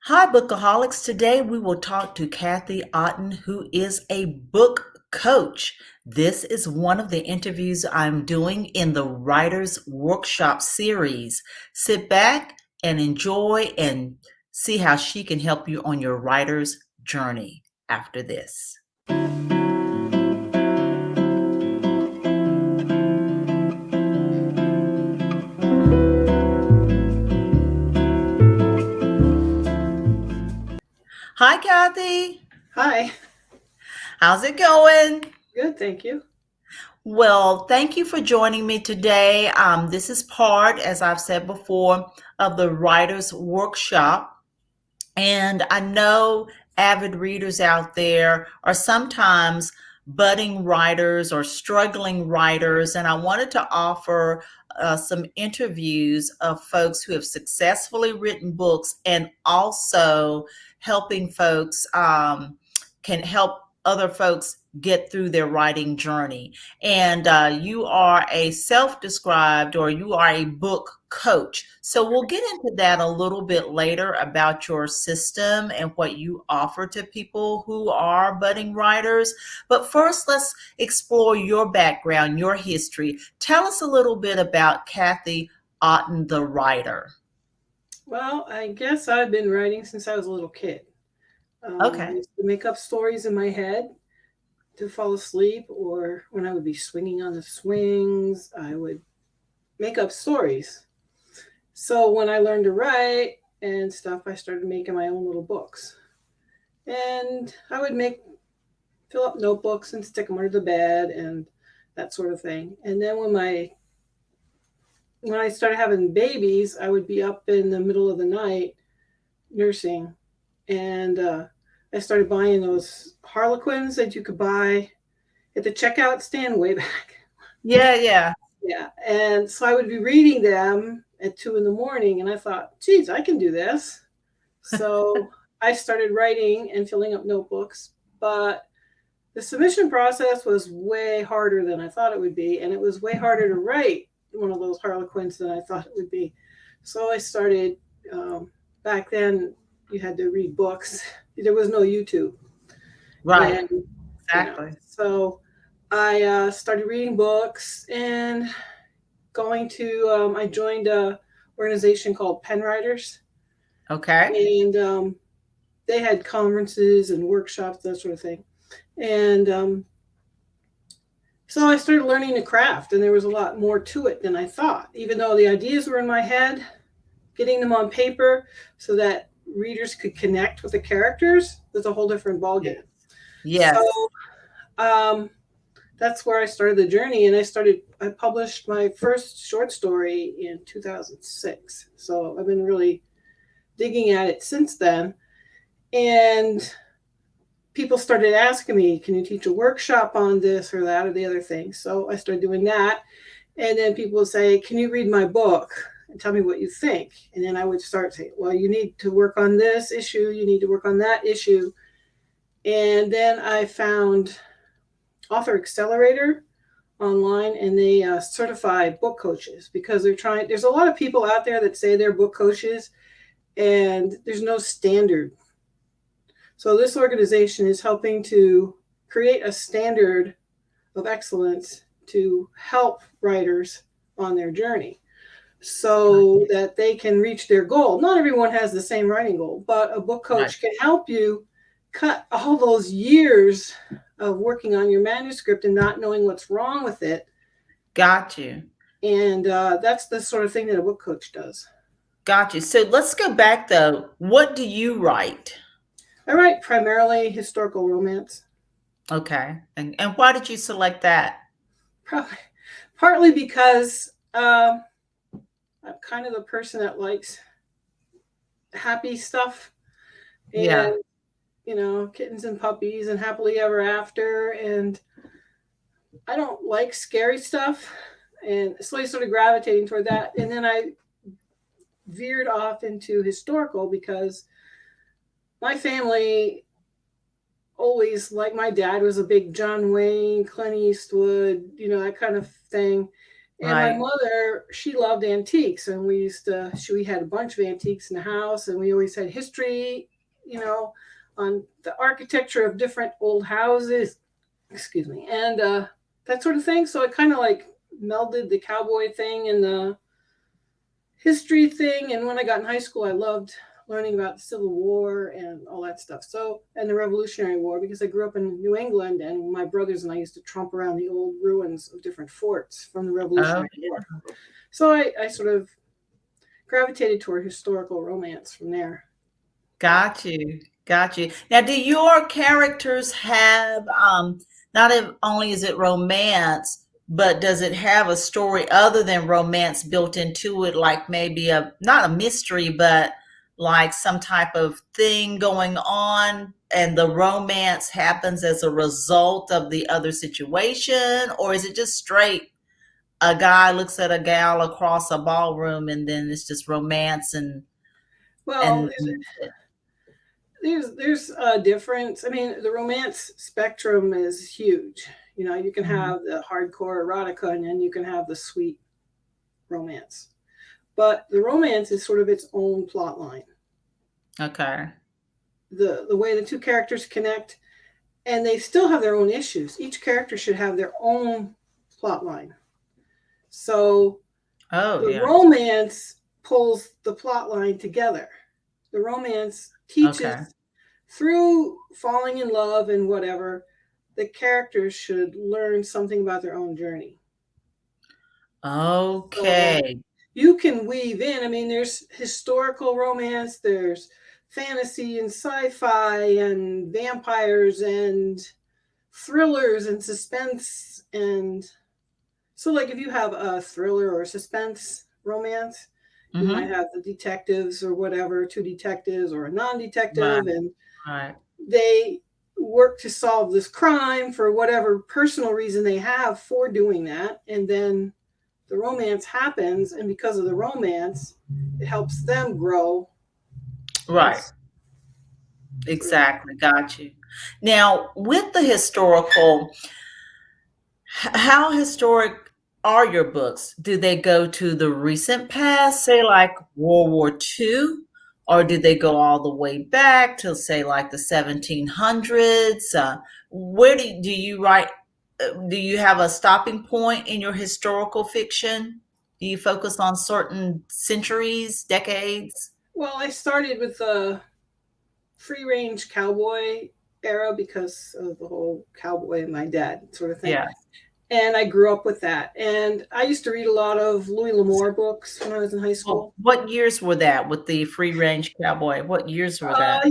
Hi, Bookaholics. Today we will talk to Kathy Otten, who is a book coach. This is one of the interviews I'm doing in the Writers Workshop series. Sit back and enjoy and see how she can help you on your writer's journey after this. Hi, Kathy. Hi. How's it going? Good, thank you. Well, thank you for joining me today. This is part, as I've said before, of the Writers Workshop. And I know avid readers out there are sometimes budding writers or struggling writers. And I wanted to offer some interviews of folks who have successfully written books and also helping folks can help other folks get through their writing journey. And you are a self-described or you are a book coach. So we'll get into that a little bit later about your system and what you offer to people who are budding writers. But first, let's explore your background, your history. Tell us a little bit about Kathy Otten, the writer. Well, I guess I've been writing since I was a little kid. I Okay. used to make up stories in my head to fall asleep, or when I would be swinging on the swings, I would make up stories. So when I learned to write and stuff, I started making my own little books. And I would fill up notebooks and stick them under the bed and that sort of thing. And then when I started having babies, I would be up in the middle of the night nursing, and I started buying those Harlequins that you could buy at the checkout stand way back. Yeah, yeah. Yeah, and so I would be reading them at 2 in the morning, and I thought, geez, I can do this. So I started writing and filling up notebooks, but the submission process was way harder than I thought it would be, and it was way harder to write one of those Harlequins than I thought it would be. So I started, back then, you had to read books. There was no YouTube. Right. And, Exactly. so I started reading books and I joined a organization called Pen Writers. Okay. And they had conferences and workshops, that sort of thing. And so I started learning to craft, and there was a lot more to it than I thought. Even though the ideas were in my head, getting them on paper so that readers could connect with the characters was a whole different ballgame. Yes. So um, that's where I started the journey, and I published my first short story in 2006. So I've been really digging at it since then. And people started asking me, can you teach a workshop on this or that or the other thing? So I started doing that. And then people would say, can you read my book and tell me what you think? And then I would start saying, well, you need to work on this issue. You need to work on that issue. And then I found Author Accelerator online, and they certify book coaches because there's a lot of people out there that say they're book coaches, and there's no standard. So this organization is helping to create a standard of excellence to help writers on their journey so that they can reach their goal. Not everyone has the same writing goal, but a book Right. coach can help you cut all those years of working on your manuscript and not knowing what's wrong with it. Got you. And that's the sort of thing that a book coach does. Got you. So let's go back though. What do you write? I write primarily historical romance. Okay. And why did you select that? Probably, partly because I'm kind of the person that likes happy stuff, Yeah. and kittens and puppies and happily ever after. And I don't like scary stuff, and so I started gravitating toward that. And then I veered off into historical because my family always, like, my dad was a big John Wayne, Clint Eastwood, that kind of thing. And my Right. mother, she loved antiques, and we had a bunch of antiques in the house, and we always had history, you know, on the architecture of different old houses, excuse me, and that sort of thing. So it kind of like melded the cowboy thing and the history thing. And when I got in high school, I loved learning about the Civil War and all that stuff. So, and the Revolutionary War, because I grew up in New England, and my brothers and I used to tromp around the old ruins of different forts from the Oh, Revolutionary War. So I sort of gravitated toward historical romance from there. got you. Got you. Now, do your characters have, only is it romance, but does it have a story other than romance built into it, like maybe not a mystery, but like some type of thing going on, and the romance happens as a result of the other situation? Or is it just straight a guy looks at a gal across a ballroom and then it's just romance Well, and there's a difference. I mean, the romance spectrum is huge. You know, you can Mhm. have the hardcore erotica, and then you can have the sweet romance. But the romance is sort of its own plot line. Okay. The way the two characters connect, and they still have their own issues. Each character should have their own plot line. So Oh, the yeah. romance pulls the plot line together. The romance teaches Okay. through falling in love and whatever, the characters should learn something about their own journey. So Okay. you can weave in, I mean, there's historical romance, there's fantasy and sci-fi and vampires and thrillers and suspense. And so like if you have a thriller or a suspense romance, you might Mhm. have the detectives or whatever, two detectives or a Right, non-detective, and right. they work to solve this crime for whatever personal reason they have for doing that. And then the romance happens, and because of the romance, it helps them grow Right. as sort of. Exactly. Got you. Now, with the historical, how historic are your books? Do they go to the recent past, say like World War II, or do they go all the way back to say like the 1700s? Where do you write? Do you have a stopping point in your historical fiction? Do you focus on certain centuries, decades? Well, I started with the free range cowboy era because of the whole cowboy and my dad sort of thing. Yeah. And I grew up with that. And I used to read a lot of Louis L'Amour books when I was in high Well, school. what years were that with the free range cowboy? What years were that?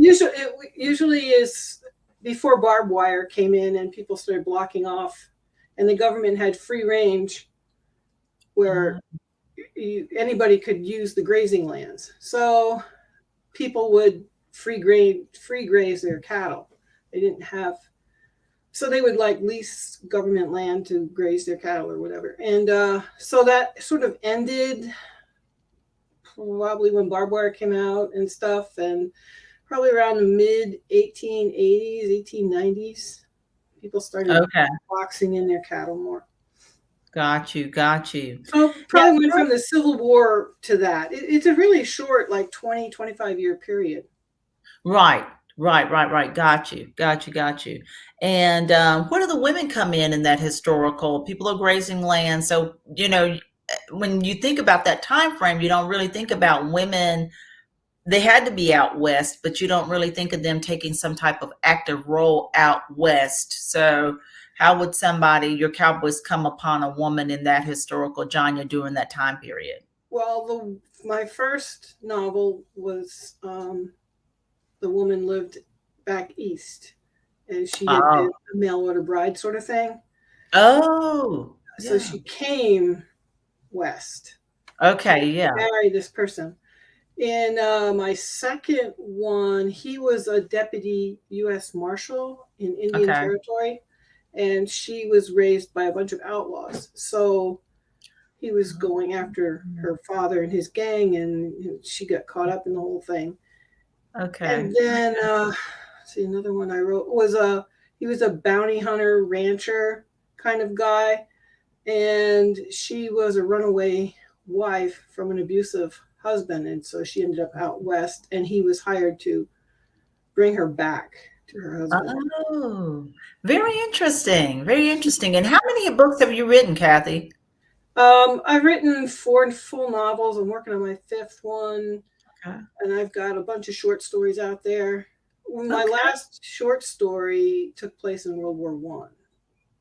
Usually is before barbed wire came in and people started blocking off, and the government had free range Uh, where anybody could use the grazing lands. So people would free graze their cattle. They didn't have, so they would like lease government land to graze their cattle or whatever. And so that sort of ended probably when barbed wire came out and stuff, and probably around the mid 1880s, 1890s, people started okay, boxing in their cattle more. got you, got you. So Now, probably went from the Civil War to that. It's a really short, like 20, 25 year period. right, right. Got you, got you, got you. And where do the women come in that historical? People are grazing land, so when you think about that time frame, you don't really think about women. They had to be out west, but you don't really think of them taking some type of active role out west. So, how would your cowboys, come upon a woman in that historical genre during that time period? Well, my first novel was the woman lived back east, and she had been Oh, a mail order bride sort of thing. oh, So yeah. she came west and Okay, yeah. married this person. In my second one, he was a deputy U.S. Marshal in Indian Okay. Territory, and she was raised by a bunch of outlaws. So he was going after her father and his gang, and she got caught up in the whole thing. Okay. And then, see, another one I wrote was he was a bounty hunter rancher kind of guy, and she was a runaway wife from an abusive husband, and so she ended up out west, and he was hired to bring her back to her husband. Oh, very interesting. Very interesting. And how many books have you written, Kathy? I've written 4 full novels. I'm working on my 5th one, Okay. and I've got a bunch of short stories out there. My Okay. last short story took place in World War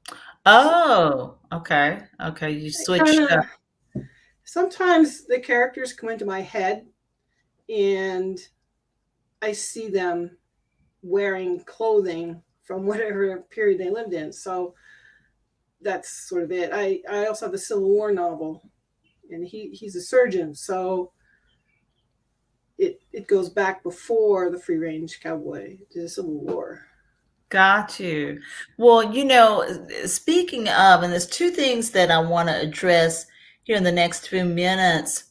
I. Oh, okay. Okay. You I kind switched up. of sometimes the characters come into my head, and I see them wearing clothing from whatever period they lived in. So that's sort of it. I also have a Civil War novel, and he's a surgeon, so it goes back before the free range cowboy to the Civil War. Got you. Well, speaking of, and there's two things that I want to address here in the next few minutes.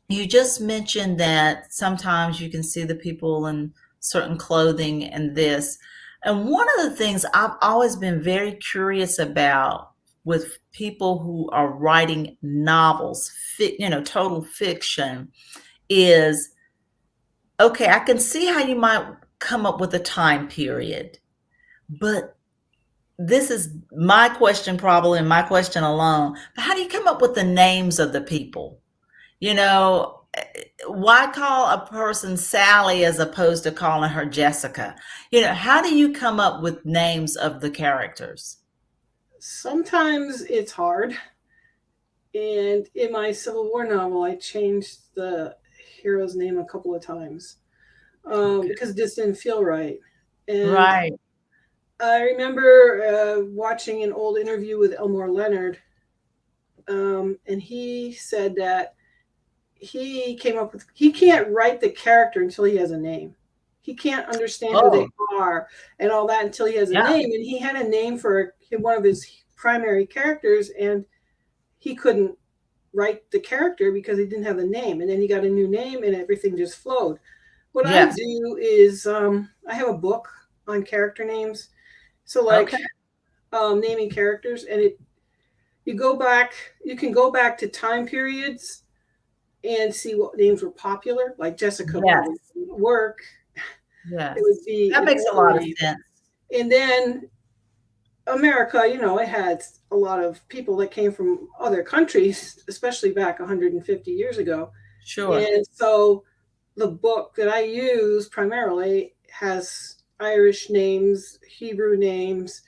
You just mentioned that sometimes you can see the people in certain clothing and this. And one of the things I've always been very curious about with people who are writing novels, total fiction, is okay, I can see how you might come up with a time period, but this is my question, probably, and my question alone. But how do you come up with the names of the people? You know, why call a person Sally as opposed to calling her Jessica? How do you come up with names of the characters? Sometimes it's hard. And in my Civil War novel, I changed the hero's name a couple of times Okay. because it just didn't feel right. And Right. I remember watching an old interview with Elmore Leonard, and he said that he can't write the character until he has a name. He can't understand who they Oh, are and all that until he has a yeah. name. And he had a name for one of his primary characters, and he couldn't write the character because he didn't have a name. And then he got a new name, and everything just flowed. What I Yes. do is I have a book on character names. So like Okay. naming characters, and it you go back, you can go back to time periods and see what names were popular. Like Jessica Yes. probably wouldn't work. It Yes. would be That an makes a older lot of name. sense. And then America, it had a lot of people that came from other countries, especially back 150 years ago. Sure. And so the book that I use primarily has Irish names, Hebrew names,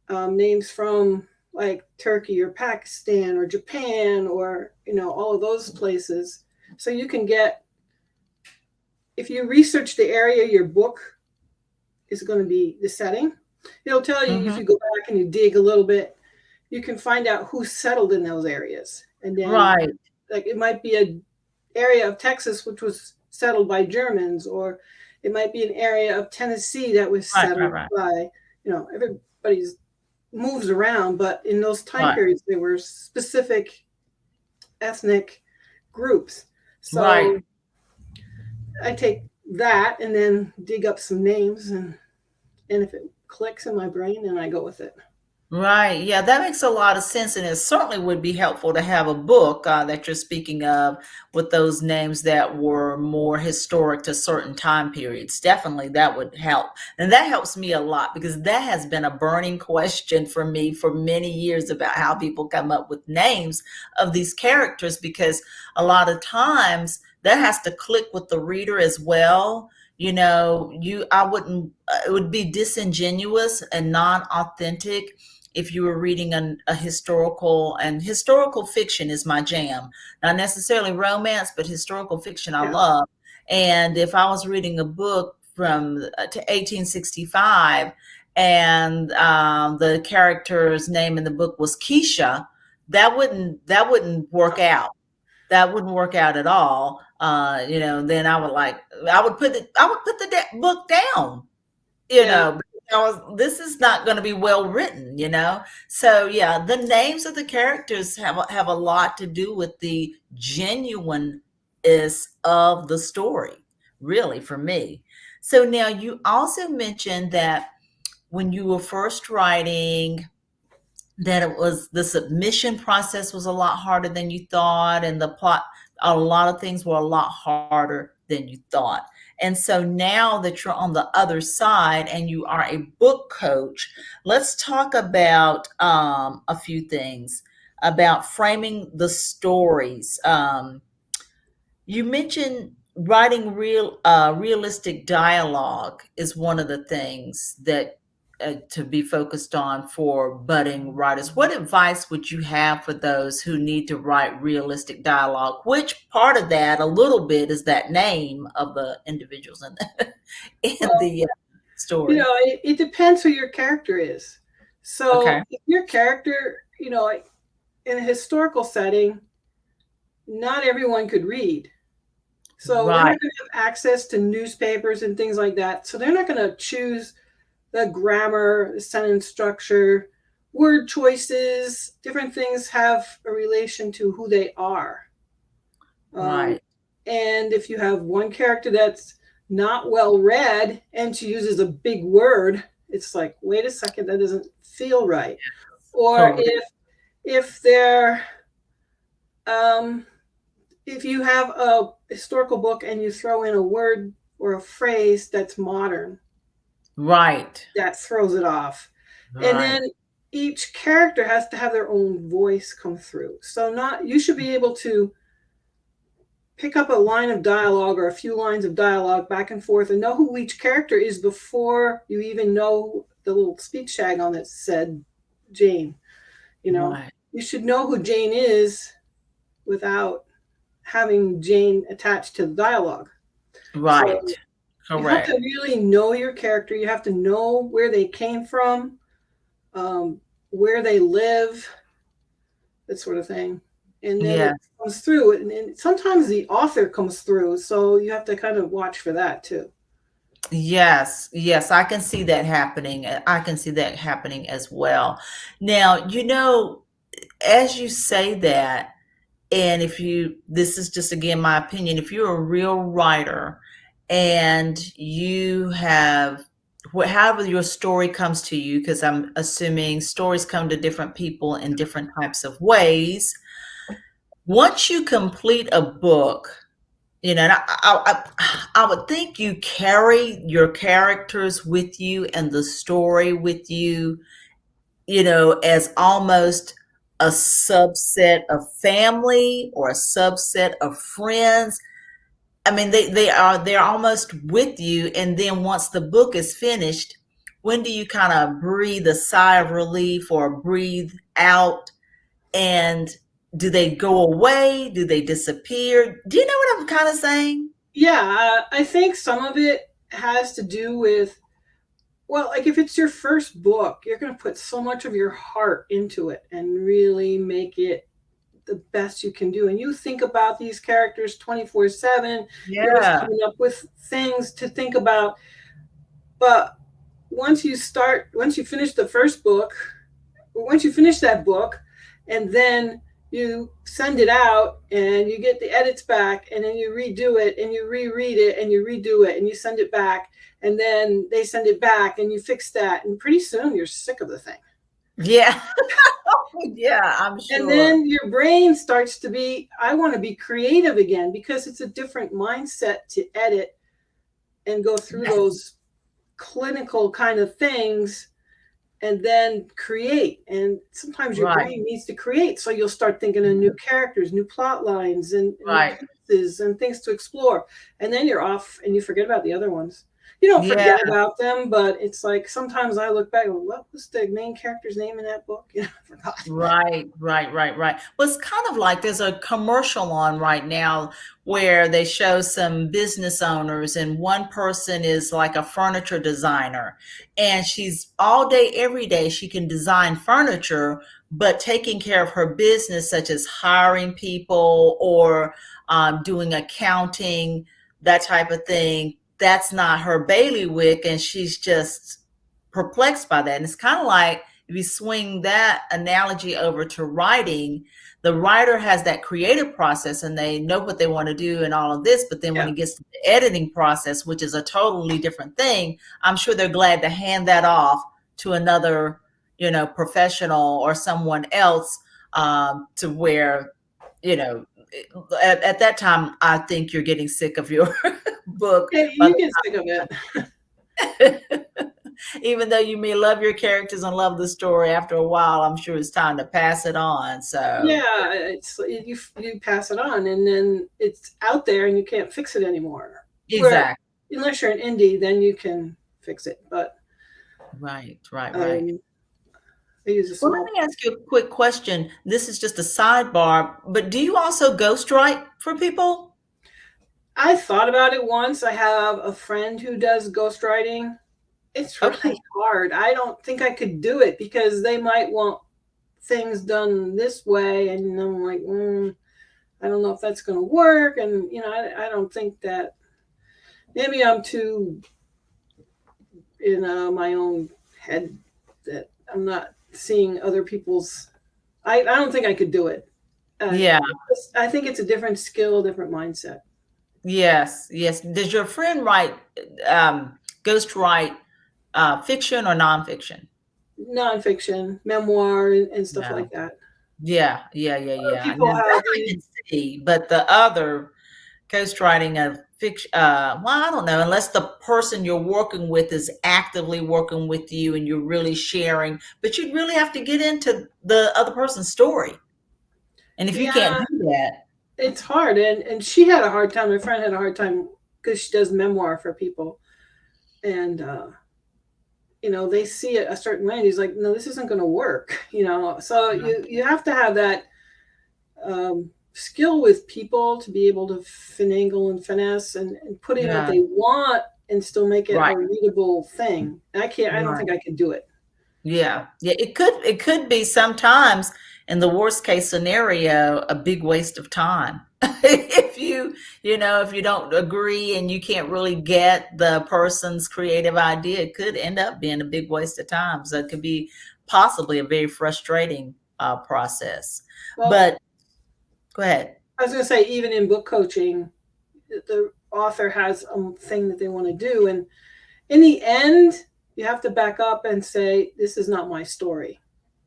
names from like Turkey or Pakistan or Japan or all of those places. So you can get, if you research the area your book is going to be the setting, it'll tell you. If Hmm. you go back and you dig a little bit, you can find out who settled in those areas. And then Right. like it might be an area of Texas which was settled by Germans, or it might be an area of Tennessee that was Right. Right. settled Right. by, everybody's moves around, but in those time Right. periods there were specific ethnic groups. Right. So I take that and then dig up some names, and if it clicks in my brain, then I go with it. Right. Yeah, that makes a lot of sense. And it certainly would be helpful to have a book that you're speaking of with those names that were more historic to certain time periods. Definitely that would help. And that helps me a lot because that has been a burning question for me for many years about how people come up with names of these characters, because a lot of times that has to click with the reader as well. I wouldn't, it would be disingenuous and non-authentic if you were reading a historical, and historical fiction is my jam, not necessarily romance, but historical fiction I Yeah. love. And if I was reading a book from to 1865, and the character's name in the book was Keisha, that wouldn't work out. That wouldn't work out at all. Then I would put the book down, Yeah. because this is not going to be well written. So yeah, the names of the characters have a lot to do with the genuineness of the story, really, for me. So now you also mentioned that when you were first writing that it was the submission process was a lot harder than you thought, and the plot, a lot of things were a lot harder than you thought. And so now that you're on the other side and you are a book coach, let's talk about a few things about framing the stories. You mentioned writing realistic dialogue is one of the things that to be focused on for budding writers. What advice would you have for those who need to write realistic dialogue? Which part of that, a little bit, is that name of the individuals in the, in Well, the story? it depends who your character is. So Okay. if your character, in a historical setting, not everyone could read. So they're Right. not going to have access to newspapers and things like that. So they're not going to choose the grammar, the sentence structure, word choices, different things have a relation to who they are. Um, Right. and if you have one character that's not well read and she uses a big word, it's like, wait a second, that doesn't feel right. Or Correct. if they're if you have a historical book and you throw in a word or a phrase that's modern, Right. that throws it off. And Right. then each character has to have their own voice come through. So not you should be able to pick up a line of dialogue or a few lines of dialogue back and forth and know who each character is before you even know the little speech tag on it said Jane. Right. You should know who Jane is without having Jane attached to the dialogue. So Right. you have to Correct. really know your character. You have to know where they came from, where they live, that sort of thing. And then Yeah. it comes through. And sometimes the author comes through. So you have to kind of watch for that too. Yes, yes, I can see that happening. I can see that happening as well. Now, as you say that, and if you, this is just again my opinion, if you're a real writer and you have, however your story comes to you, because I'm assuming stories come to different people in different types of ways, once you complete a book, and I would think you carry your characters with you and the story with you, as almost a subset of family or a subset of friends. I mean, they're almost with you. And then once the book is finished, when do you kind of breathe a sigh of relief or breathe out? And do they go away? Do they disappear? Do you know what I'm kind of saying? Yeah, I think some of it has to do with, well, like if it's your first book, you're going to put so much of your heart into it and really make it the best you can do. And you think about these characters 24/7. You're always Yeah. coming up with things to think about. But once you finish the first book, once you finish that book, and then you send it out and you get the edits back and then you redo it and you reread it and you redo it and you send it back and then they send it back and you fix that and pretty soon you're sick of the thing. Yeah. Yeah, I'm And sure. then your brain starts to be, I want to be creative again because it's a different mindset to edit and go through Yes. those clinical kind of things and then create. And sometimes your Right. brain needs to create. So you'll start thinking of new characters, new plot lines, and new Right. pieces and things to explore. And then you're off and you forget about the other ones. You don't Yeah. forget about them, but it's like sometimes I look back and go, what was the main character's name in that book? I forgot. Right, right, right, right. Well, it's kind of like there's a commercial on right now where they show some business owners, and one person is like a furniture designer, and she's all day, every day, she can design furniture, but taking care of her business, such as hiring people or doing accounting, that type of thing, that's not her bailiwick, and she's just perplexed by that. And it's kind of like, if you swing that analogy over to writing, the writer has that creative process and they know what they want to do and all of this. But then when Yeah. it gets to the editing process, which is a totally different thing, I'm sure they're glad to hand that off to another, professional or someone else, to where, you know, at that time, I think you're getting sick of your book. Yeah, By you get sick of it. the even though you may love your characters and love the story, after a while, I'm sure it's time to pass it on. So, Yeah, it's you pass it on, and then it's out there, and you can't fix it anymore. Where exactly. unless you're an indie, then you can fix it. But Right, right, right. um, I use a Well, let small. me ask you a quick question. This is just a sidebar, but do you also ghostwrite for people? I thought about it once. I have a friend who does ghostwriting. It's Okay. really hard. I don't think I could do it because they might want things done this way, and I'm like, I don't know if that's going to work. And I don't think that. Maybe I'm too in my own head that I'm not seeing other people's. I don't think I could do it. Uh, Yeah. I think it's a different skill, different mindset. Yes. Yes. Does your friend write, ghostwrite, fiction or nonfiction? Nonfiction, memoir, and stuff Yeah. like that. Yeah. Yeah. Yeah. Other Yeah. people Now have that I these. can see, but the other ghostwriting of fiction, well, I don't know, unless the person you're working with is actively working with you and you're really sharing, but you'd really have to get into the other person's story. And if you can't Yeah, do that, it's hard, and she had a hard time. My friend had a hard time because she does memoir for people, and they see it a certain way, and he's like, no, this isn't going to work. So you have to have that skill with people to be able to finagle and finesse and put in what yeah, they want and still make it right, a readable thing. And I don't right. think I could do it. Yeah. Yeah, it could be sometimes, in the worst case scenario, a big waste of time. If if you don't agree and you can't really get the person's creative idea, it could end up being a big waste of time. So it could be possibly a very frustrating process. Well, But go ahead. I was going to say, even in book coaching, the author has a thing that they want to do. And in the end, you have to back up and say, this is not my story.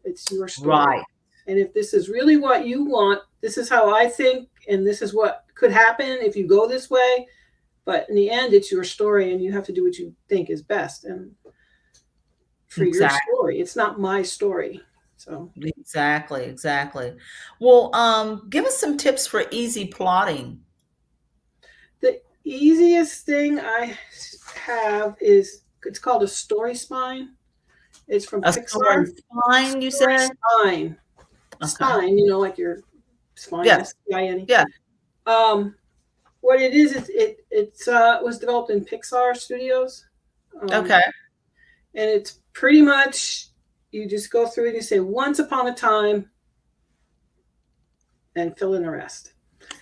It's your story. Right. And if this is really what you want, this is how I think, and this is what could happen if you go this way. But in the end, it's your story, and you have to do what you think is best. And for your Exactly. story, it's not my story. So Exactly. Exactly. Well, give us some tips for easy plotting. the easiest thing I have is it's called a story spine. It's from A story Pixar. fine, you Story said? spine. Okay. Spine, like your spine, Yes. spine. Yeah. Um, what it is, it was developed in Pixar Studios, um, Okay. and it's pretty much you just go through it and you say once upon a time and fill in the rest.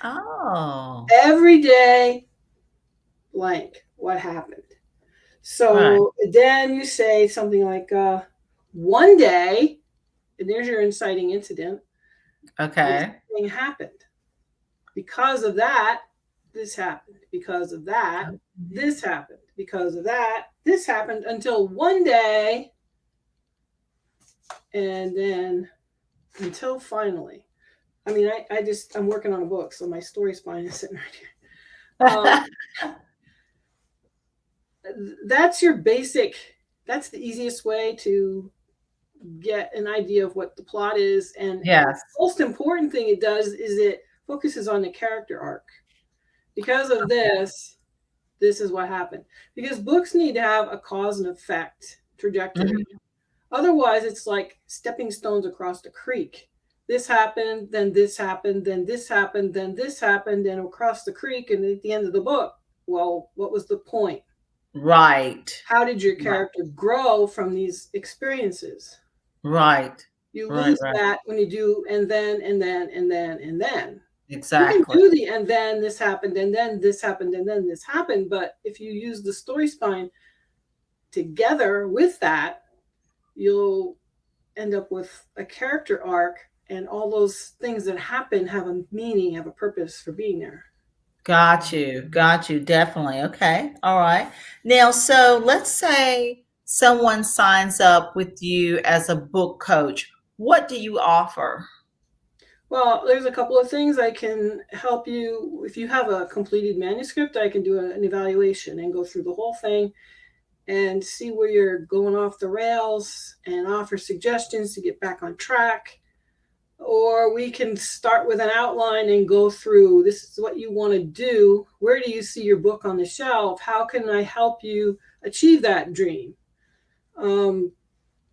Oh, Every day, blank. What happened? right. So then you say something like, one day, and there's your inciting incident. This Okay. thing happened. Because of that, this happened. Because of that, this happened. Because of that, this happened until one day, and then until finally. I mean, I'm working on a book, so my story spine is sitting right here. That's your basic. That's the easiest way to get an idea of what the plot is, and the Yes. most important thing it does is it focuses on the character arc. Because of this is what happened. Because books need to have a cause and effect trajectory. Mhm. Otherwise, it's like stepping stones across the creek. This happened, then this happened, then this happened, then this happened, and across the creek, and at the end of the book, well, what was the point? Right. How did your Right. character grow from these experiences? Right. You Right. lose Right. that when you do and then and then and then and then. You can Exactly. do the and then this happened and then this happened and then this happened, but if you use the story spine together with that, you'll end up with a character arc, and all those things that happen have a meaning, have a purpose for being there. Got you. Got you. Definitely. Okay. All right. Now, so let's say someone signs up with you as a book coach, what do you offer? Well, there's a couple of things I can help you. If you have a completed manuscript, I can do an evaluation and go through the whole thing and see where you're going off the rails and offer suggestions to get back on track. Or we can start with an outline and go through, this is what you want to do. Where do you see your book on the shelf? How can I help you achieve that dream?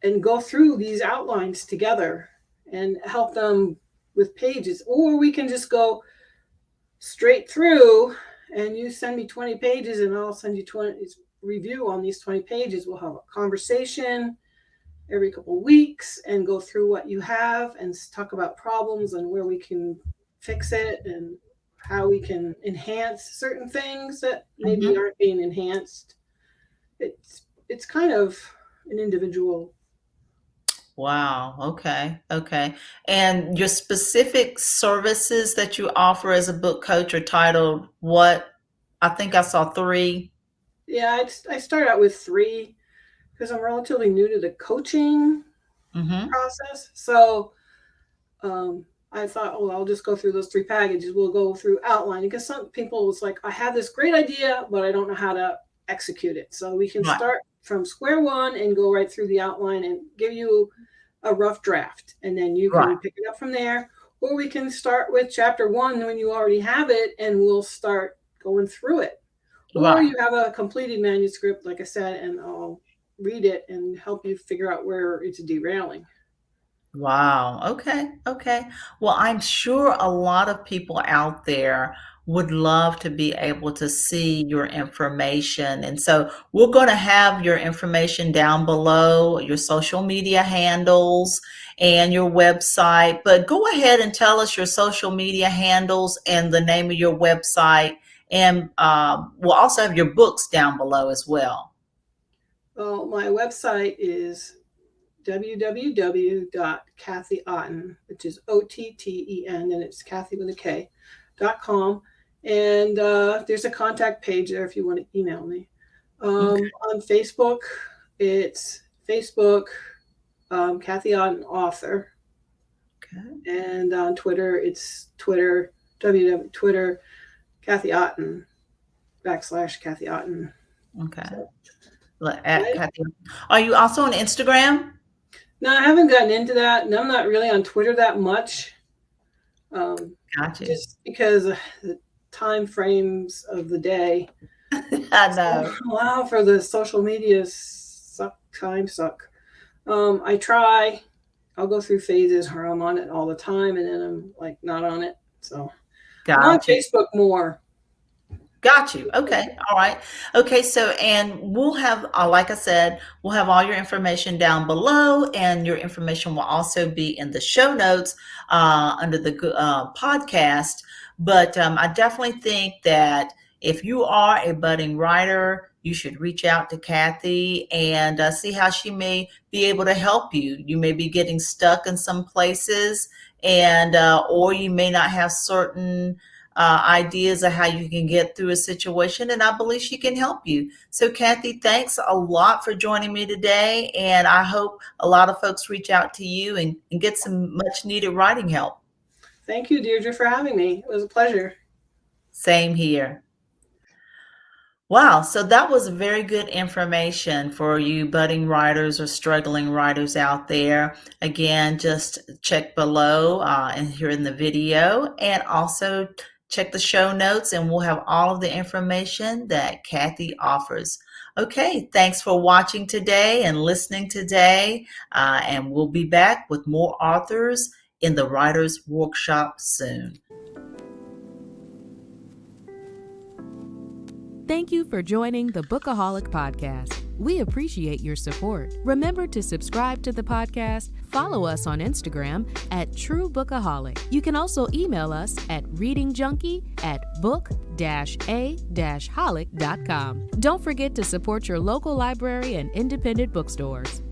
And go through these outlines together and help them with pages. Or we can just go straight through and you send me 20 pages and I'll send you 20 review on these 20 pages. We'll have a conversation every couple of weeks and go through what you have and talk about problems and where we can fix it and how we can enhance certain things that maybe aren't being enhanced. It's kind of an individual. Wow. Okay. Okay. And your specific services that you offer as a book coach are titled what? I think I saw 3. Yeah, I start out with 3 because I'm relatively new to the coaching process. So I thought, oh, I'll just go through those 3 packages. We'll go through outlining because some people was like, I have this great idea, but I don't know how to execute it. So we can start from square one and go right through the outline and give you a rough draft. And then you can pick it up from there. Or we can start with chapter 1 when you already have it and we'll start going through it. Or you have a completed manuscript, like I said, and I'll read it and help you figure out where it's derailing. Wow. Okay. Okay. Well, I'm sure a lot of people out there would love to be able to see your information. And so we're going to have your information down below, your social media handles and your website. But go ahead and tell us your social media handles and the name of your website. And we'll also have your books down below as well. Well, my website is www.kathyotten, which is OTTEN, and it's Kathy with a K.com. And there's a contact page there if you want to email me. On Facebook, it's Facebook, Kathy Otten Author. Okay. And on Twitter, it's Twitter, Twitter, Kathy Otten, /Kathy Otten. Okay. So, Kathy. Are you also on Instagram? No, I haven't gotten into that. And I'm not really on Twitter that much. Gotcha. Just because of the time frames of the day. I know. Wow, for the social media suck. I try. I'll go through phases where I'm on it all the time and then I'm like not on it. So I'm on Facebook more. Got you. Okay. All right. Okay. So, and we'll have, like I said, we'll have all your information down below and your information will also be in the show notes under the podcast. But I definitely think that if you are a budding writer, you should reach out to Kathy and see how she may be able to help you. You may be getting stuck in some places and, or you may not have certain ideas of how you can get through a situation, and I believe she can help you. So Kathy, thanks a lot for joining me today, and I hope a lot of folks reach out to you and get some much needed writing help. Thank you, Deirdre, for having me. It was a pleasure. Same here. Wow, so that was very good information for you budding writers or struggling writers out there. Again, just check below and here in the video, and also check the show notes and we'll have all of the information that Kathy offers. Okay, thanks for watching today and listening today. And we'll be back with more authors in the Writers Workshop soon. Thank you for joining the Bookaholic podcast. We appreciate your support. Remember to subscribe to the podcast, follow us on Instagram at True Bookaholic. You can also email us at readingjunkie@book-a-holic.com. Don't forget to support your local library and independent bookstores.